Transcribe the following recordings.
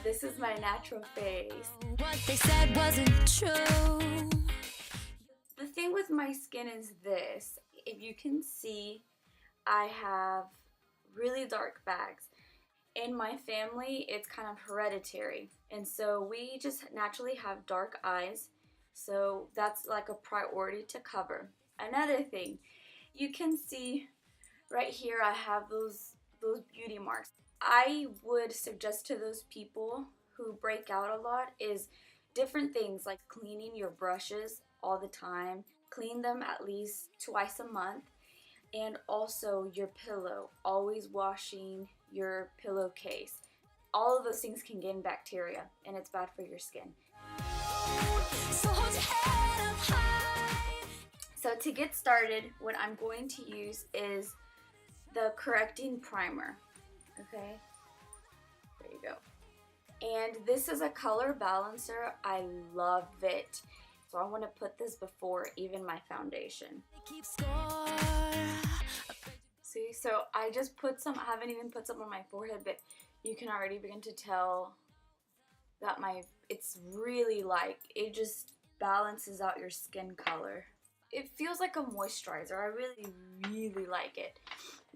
This is my natural face. What they said wasn't true. The thing with my skin is this. If you can see, I have really dark bags. In my family, it's kind of hereditary. And so we just naturally have dark eyes. So that's like a priority to cover. Another thing, you can see right here I have those beauty marks. I would suggest to those people who break out a lot is different things like cleaning your brushes all the time, clean them at least twice a month, and also your pillow, always washing your pillowcase. All of those things can gain bacteria and it's bad for your skin. So hold your head up high. So to get started, what I'm going to use is the correcting primer. Okay, there you go. And this is a color balancer. I love it. So I want to put this before even my foundation. Keep score. See, so I just put some, I haven't even put some on my forehead, but you can already begin to tell that it's really like, it just balances out your skin color. It feels like a moisturizer. I really like it.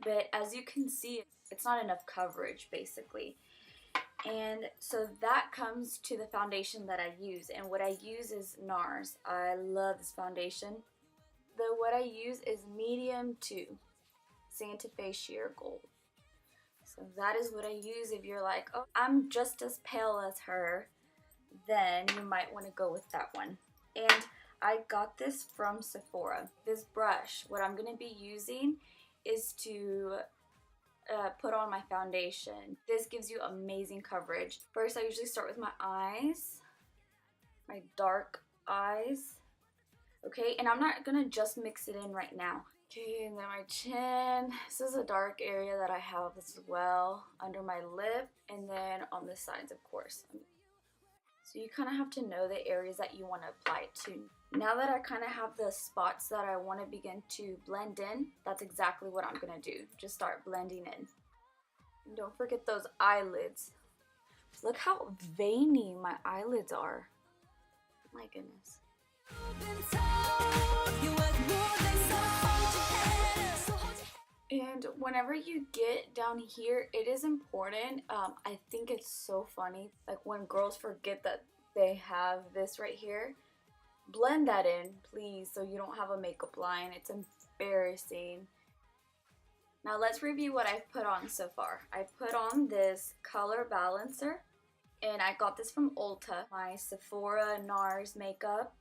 But as you can see, it's not enough coverage basically. And so that comes to the foundation that I use. And what I use is Nars. I love this foundation. What I use is medium 2 Santa Fe Sheer Gold. So that is what I use. If you're like, oh, I'm just as pale as her, then you might want to go with that one. And I got this from Sephora. This brush, what I'm going to be using is to put on my foundation. This gives you amazing coverage. First, I usually start with my eyes, my dark eyes. Okay, and I'm not going to just mix it in right now. Okay, and then my chin. This is a dark area that I have as well, under my lip, and then on the sides, of course. So you kind of have to know the areas that you want to apply it to. Now that I kind of have the spots that I want to begin to blend in, that's exactly what I'm going to do. Just start blending in. And don't forget those eyelids. Look how veiny my eyelids are. My goodness. And whenever you get down here, it is important. I think it's so funny, like when girls forget that they have this right here. Blend that in, please, so you don't have a makeup line. It's embarrassing. Now let's review what I've put on so far. I put on this color balancer, and I got this from Ulta. My Sephora Nars makeup.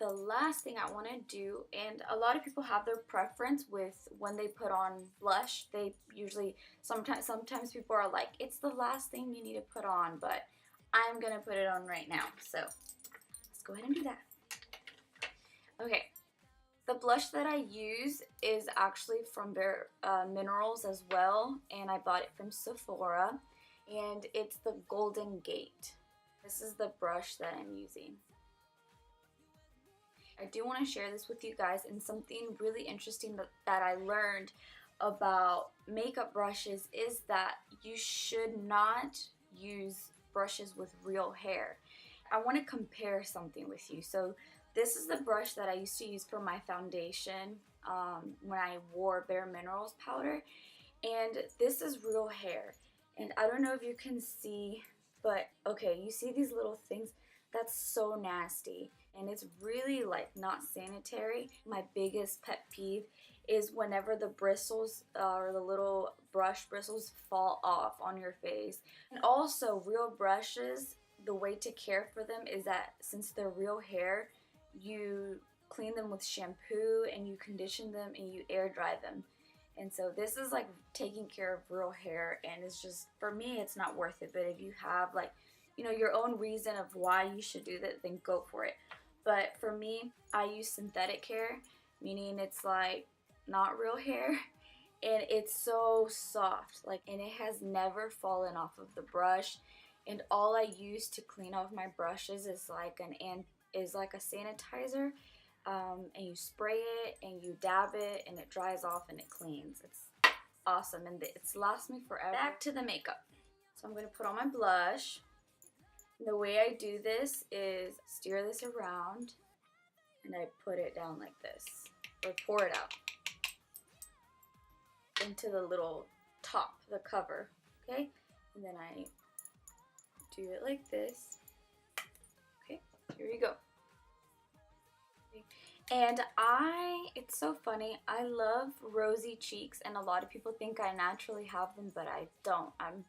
The last thing I want to do, and a lot of people have their preference with when they put on blush. They usually, sometimes people are like, it's the last thing you need to put on, but I'm going to put it on right now. So let's go ahead and do that. Okay, the blush that I use is actually from Pureminerals as well, and I bought it from Sephora, and it's the Golden Gate. This is the brush that I'm using. I do want to share this with you guys, and something really interesting that I learned about makeup brushes is that you should not use brushes with real hair. I want to compare something with you. So this is the brush that I used to use for my foundation when I wore Pureminerals powder, and this is real hair. And I don't know if you can see, but okay, you see these little things? That's so nasty, and it's really like not sanitary. My biggest pet peeve is whenever the bristles or the little brush bristles fall off on your face. And also, real brushes, the way to care for them is that since they're real hair, you clean them with shampoo and you condition them and you air dry them. And so this is like taking care of real hair, and it's just, for me, it's not worth it. But if you have like, you know, your own reason of why you should do that, then go for it. But for me, I use synthetic hair, meaning it's like not real hair, and it's so soft, like, and it has never fallen off of the brush. And all I use to clean off my brushes is like a sanitizer, and you spray it and you dab it and it dries off and it cleans. It's awesome, and it's lasts me forever. Back to the makeup. So I'm going to put on my blush. The way I do this is steer this around and I put it down like this, or pour it out into the little top, the cover, okay? And then I do it like this. Okay, here you go. Okay. And it's so funny, I love rosy cheeks, and a lot of people think I naturally have them, but I don't. I'm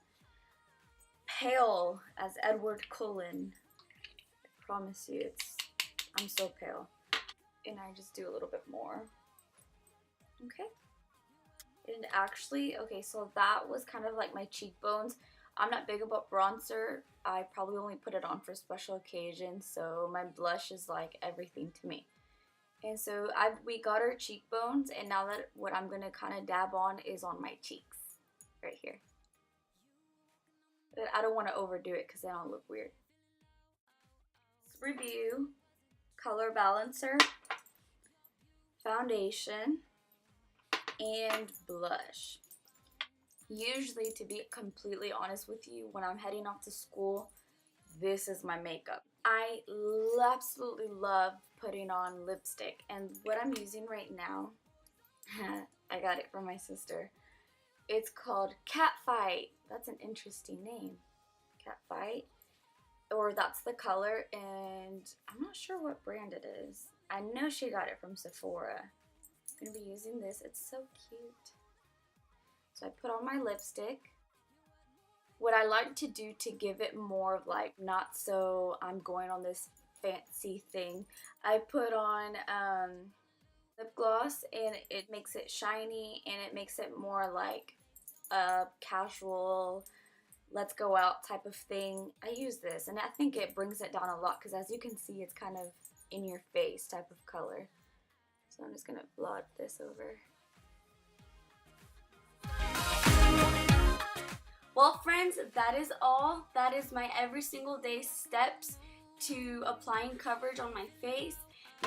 pale as Edward Cullen. I promise you, I'm so pale. And I just do a little bit more. Okay. And actually, okay, so that was kind of like my cheekbones. I'm not big about bronzer. I probably only put it on for special occasions, so my blush is like everything to me. And so we got our cheekbones, and now that what I'm going to kind of dab on is on my cheeks. Right here. But I don't want to overdo it because then I'll look weird. Let's review. Color balancer, foundation, and blush. Usually, to be completely honest with you, when I'm heading off to school, this is my makeup. I absolutely love putting on lipstick, and what I'm using right now, I got it from my sister. It's called Catfight. That's an interesting name. Catfight. Or that's the color, and I'm not sure what brand it is. I know she got it from Sephora. I'm going to be using this. It's so cute. So I put on my lipstick. What I like to do to give it more of like, not so I'm going on this fancy thing, I put on lip gloss, and it makes it shiny, and it makes it more like a casual, let's go out type of thing. I use this, and I think it brings it down a lot because as you can see, it's kind of in your face type of color. So I'm just going to blot this over. Well, friends, that is all. That is my every single day steps to applying coverage on my face.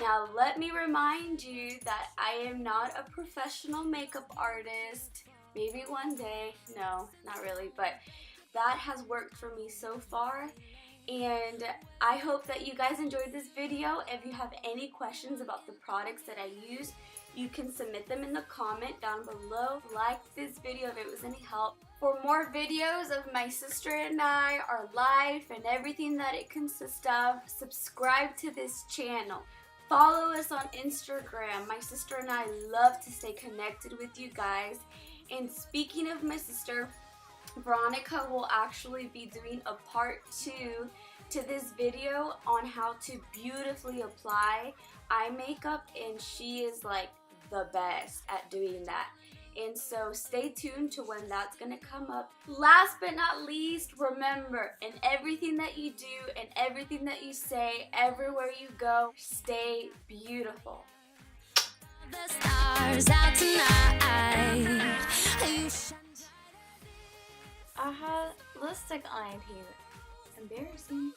Now, let me remind you that I am not a professional makeup artist. Maybe one day. No, not really, but that has worked for me so far, and I hope that you guys enjoyed this video. If you have any questions about the products that I use, you can submit them in the comment down below. Like this video if it was any help. For more videos of my sister and I, our life, and everything that it consists of, subscribe to this channel. Follow us on Instagram. My sister and I love to stay connected with you guys. And speaking of my sister, Veronica will actually be doing a part 2 to this video on how to beautifully apply eye makeup, and she is like the best at doing that. And so stay tuned to when that's gonna come up. Last but not least, remember, in everything that you do and everything that you say, everywhere you go, stay beautiful. The stars out tonight. I had lipstick on here. Embarrassing.